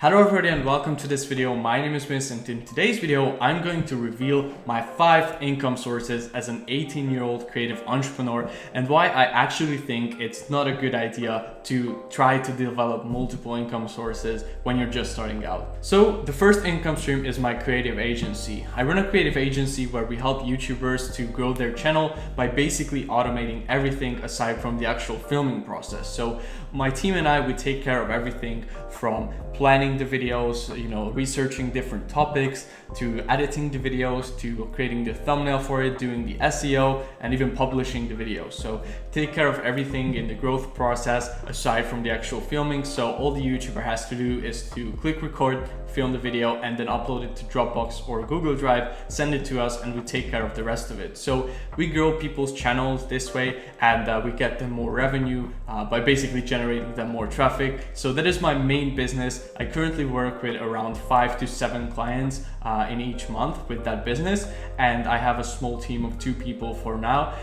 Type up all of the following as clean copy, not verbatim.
Hello everybody and welcome to this video. My name is Vince and in today's video I'm going to reveal my 5 income sources as an 18-year-old creative entrepreneur and why I actually think it's not a good idea to try to develop multiple income sources when you're just starting out. So the first income stream is my creative agency. I run a creative agency where we help YouTubers to grow their channel by basically automating everything aside from the actual filming process. So my team and I, we take care of everything from planning the videos, researching different topics, to editing the videos, to creating the thumbnail for it, doing the SEO, and even publishing the videos. So take care of everything in the growth process aside from the actual filming. So all the YouTuber has to do is to click record, film the video, and then upload it to Dropbox or Google Drive, send it to us, and we take care of the rest of it. So we grow people's channels this way, and we get them more revenue by basically generating them more traffic. So that is my main business. I currently work with around 5 to 7 clients in each month with that business, and I have a small team of 2 people for now.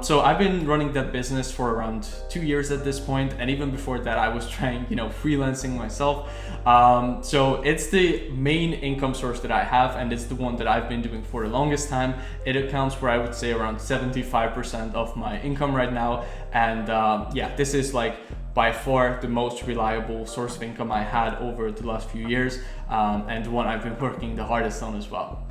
So I've been running that business for around 2 years at this point, and even before that I was trying freelancing myself. So it's the main income source that I have, and it's the one that I've been doing for the longest time. It accounts for, I would say, around 75% of my income right now, and yeah, this is like by far the most reliable source of income I had over the last few years, and the one I've been working the hardest on as well.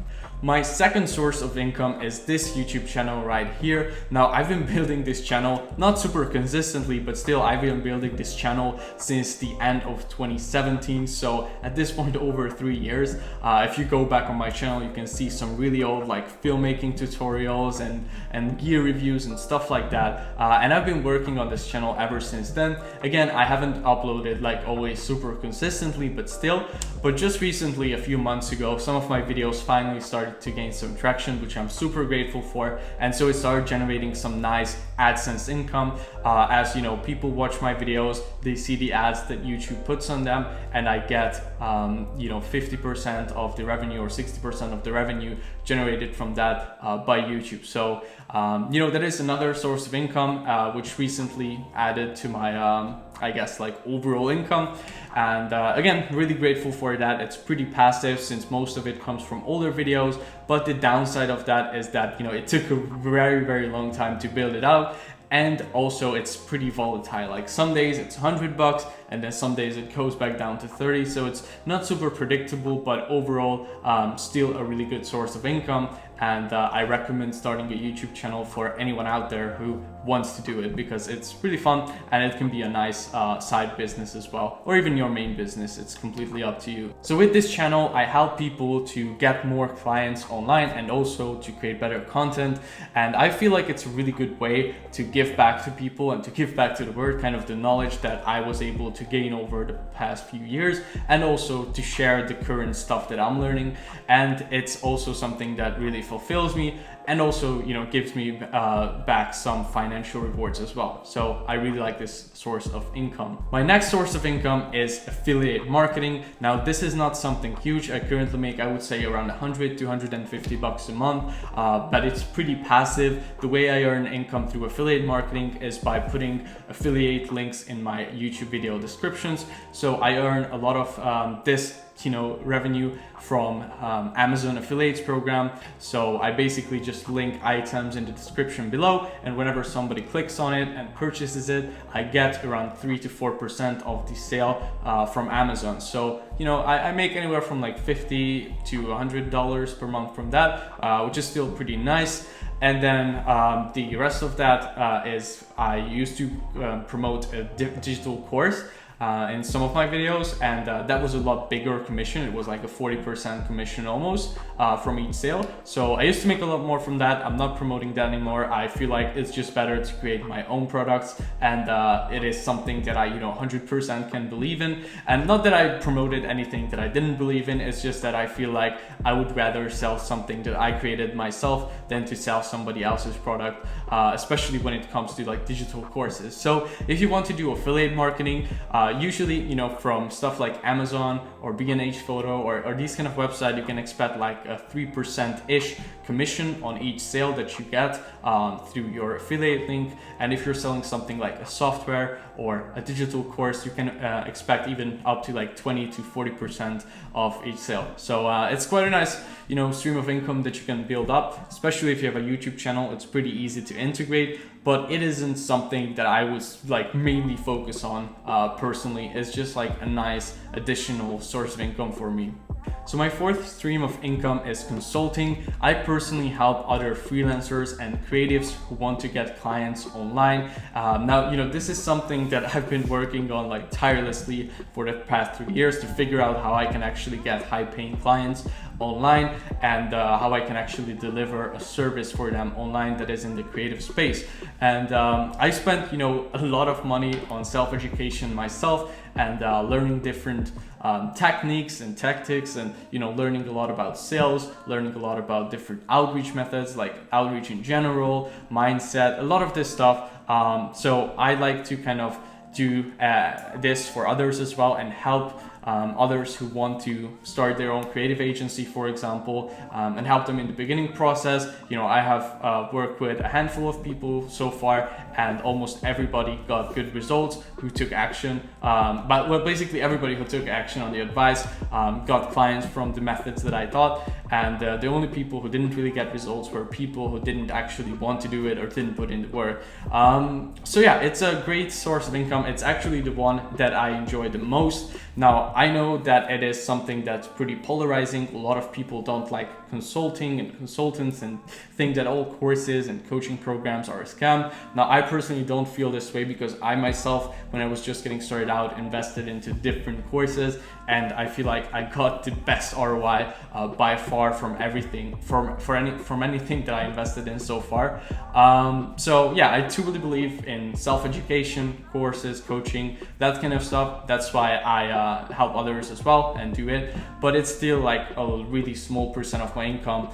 My second source of income is this YouTube channel right here. Now, I've been building this channel, not super consistently, but still I've been building this channel since the end of 2017. So at this point, over 3 years. If you go back on my channel, you can see some really old like filmmaking tutorials and gear reviews and stuff like that. And I've been working on this channel ever since then. Again, I haven't uploaded like always super consistently, but still. But just recently, a few months ago, some of my videos finally started to gain some traction, which I'm super grateful for, and so it started generating some nice AdSense income. As people watch my videos, they see the ads that YouTube puts on them, and I get 50% of the revenue or 60% of the revenue generated from that by YouTube. So that is another source of income which recently added to my I guess like overall income, and again, really grateful for that. It's pretty passive since most of it comes from older videos, but the downside of that is that it took a very long time to build it out, and also it's pretty volatile. Like some days it's $100 and then some days it goes back down to 30, so it's not super predictable, but overall still a really good source of income. And I recommend starting a YouTube channel for anyone out there who wants to do it, because it's really fun and it can be a nice side business as well, or even your main business. It's completely up to you. So with this channel, I help people to get more clients online and also to create better content. And I feel like it's a really good way to give back to people and to give back to the world kind of the knowledge that I was able to gain over the past few years, and also to share the current stuff that I'm learning. And it's also something that really fulfills me, and also gives me back some financial rewards as well. So I really like this source of income. My next source of income is affiliate marketing. Now, this is not something huge. I currently make, I would say, around 100 to 150 bucks a month, but it's pretty passive. The way I earn income through affiliate marketing is by putting affiliate links in my YouTube video descriptions. So I earn a lot of this revenue from Amazon affiliates program. So I basically just link items in the description below, and whenever somebody clicks on it and purchases it, I get around 3 to 4% of the sale from Amazon. So I make anywhere from like $50 to $100 per month from that, which is still pretty nice. And then the rest of that is I used to promote a digital course in some of my videos, and that was a lot bigger commission. It was like a 40% commission almost from each sale. So I used to make a lot more from that. I'm not promoting that anymore. I feel like it's just better to create my own products, and it is something that I 100% can believe in. And not that I promoted anything that I didn't believe in, it's just that I feel like I would rather sell something that I created myself than to sell somebody else's product, especially when it comes to like digital courses. So if you want to do affiliate marketing, Usually, you know, from stuff like Amazon or B&H Photo or these kind of websites, you can expect like a 3%-ish commission on each sale that you get through your affiliate link. And if you're selling something like a software or a digital course, you can expect even up to like 20 to 40% of each sale. So it's quite a nice, you know, stream of income that you can build up, especially if you have a YouTube channel. It's pretty easy to integrate, but it isn't something that I would like mainly focus on personally. It's just like a nice additional source of income for me. So my fourth stream of income is consulting. I personally help other freelancers and creatives who want to get clients online. Now, you know, this is something that I've been working on like tirelessly for the past 3 years to figure out how I can actually get high-paying clients online and how I can actually deliver a service for them online that is in the creative space. And I spent, you know, a lot of money on self-education myself and learning different techniques and tactics, and you know, learning a lot about sales, learning a lot about different outreach methods like outreach in general, mindset, a lot of this stuff. So I like to kind of do this for others as well and help others who want to start their own creative agency, for example, and help them in the beginning process. You know, I have worked with a handful of people so far, and almost everybody got good results who took action. But well, basically everybody who took action on the advice got clients from the methods that I taught. And the only people who didn't really get results were people who didn't actually want to do it or didn't put in the work. So yeah, it's a great source of income. It's actually the one that I enjoy the most. Now, I know that it is something that's pretty polarizing. A lot of people don't like consulting and consultants and think that all courses and coaching programs are a scam. Now, I personally don't feel this way because I myself, when I was just getting started out, invested into different courses, and I feel like I got the best ROI by far from everything, from anything that I invested in so far. So yeah, I truly believe in self-education, courses, coaching, that kind of stuff. That's why I help others as well and do it, but it's still like a really small percent of my income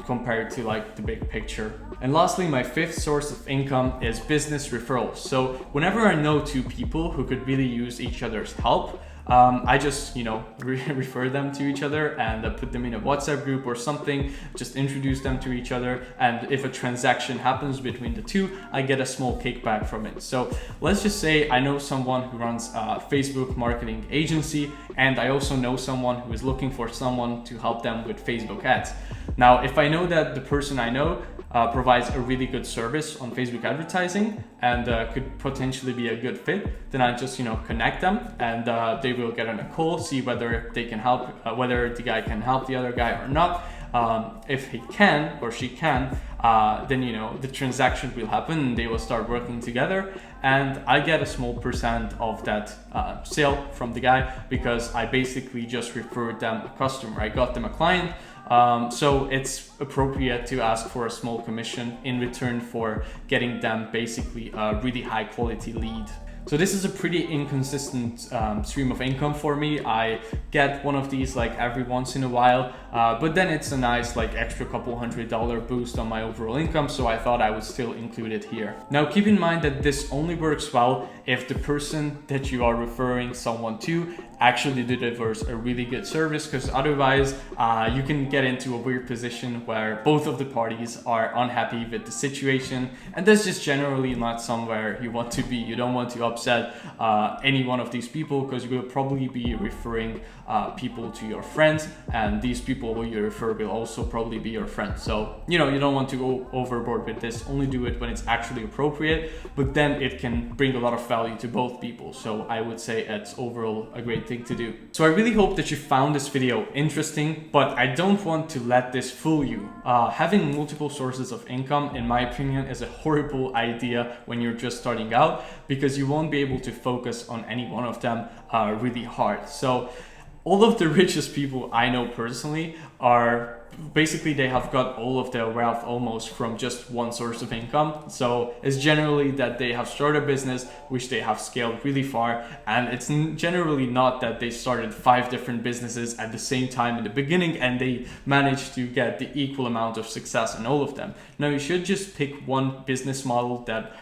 compared to like the big picture. And lastly, my fifth source of income is business referrals. So whenever I know two people who could really use each other's help, I just, you know, refer them to each other and put them in a WhatsApp group or something, just introduce them to each other. And if a transaction happens between the two, I get a small kickback from it. So let's just say I know someone who runs a Facebook marketing agency, and I also know someone who is looking for someone to help them with Facebook ads. Now, if I know that the person I know provides a really good service on Facebook advertising and could potentially be a good fit, then I just, you know, connect them, and they will get on a call, see whether they can help, whether the guy can help the other guy or not. If he can or she can, then, you know, the transaction will happen and they will start working together, and I get a small percent of that sale from the guy because I basically just referred them a customer. I got them a client. So it's appropriate to ask for a small commission in return for getting them basically a really high quality lead. So this is a pretty inconsistent stream of income for me. I get one of these like every once in a while, but then it's a nice like extra couple $100 boost on my overall income, so I thought I would still include it here. Now keep in mind that this only works well if the person that you are referring someone to actually delivers a really good service, because otherwise you can get into a weird position where both of the parties are unhappy with the situation, and that's just generally not somewhere you want to be. You don't want to upset any one of these people, because you will probably be referring people to your friends, and these people who you refer will also probably be your friends. So, you know, you don't want to go overboard with this. Only do it when it's actually appropriate, but then it can bring a lot of value to both people. So I would say it's overall a great thing to do. So I really hope that you found this video interesting, but I don't want to let this fool you. Having multiple sources of income, in my opinion, is a horrible idea when you're just starting out, because you won't be able to focus on any one of them really hard. So all of the richest people I know personally are basically they have got all of their wealth almost from just one source of income. So it's generally that they have started a business which they have scaled really far, and it's generally not that they started 5 different businesses at the same time in the beginning and they managed to get the equal amount of success in all of them. No, you should just pick one business model that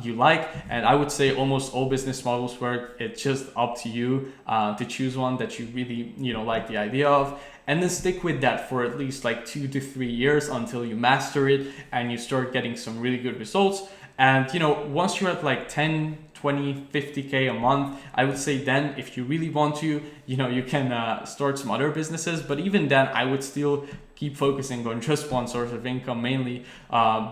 you like, and I would say almost all business models work. It's just up to you to choose one that you really like the idea of, and then stick with that for at least like 2 to 3 years until you master it and you start getting some really good results. And once you're at like 10, 20, 50k a month, I would say then if you really want to, you can start some other businesses. But even then, I would still keep focusing on just one source of income mainly,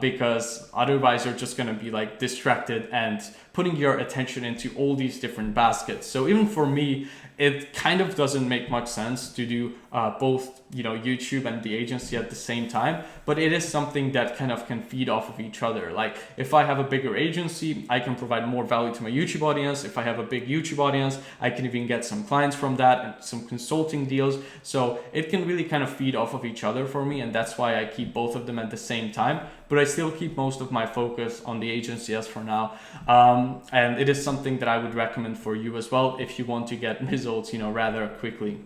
because otherwise you're just going to be like distracted and putting your attention into all these different baskets. So even for me, it kind of doesn't make much sense to do both YouTube and the agency at the same time, but it is something that kind of can feed off of each other. Like if I have a bigger agency, I can provide more value to my YouTube audience. If I have a big YouTube audience, I can even get some clients from that and some consulting deals. So it can really kind of feed off of each other for me, and that's why I keep both of them at the same time. But I still keep most of my focus on the agency as for now. And it is something that I would recommend for you as well if you want to get results, rather quickly.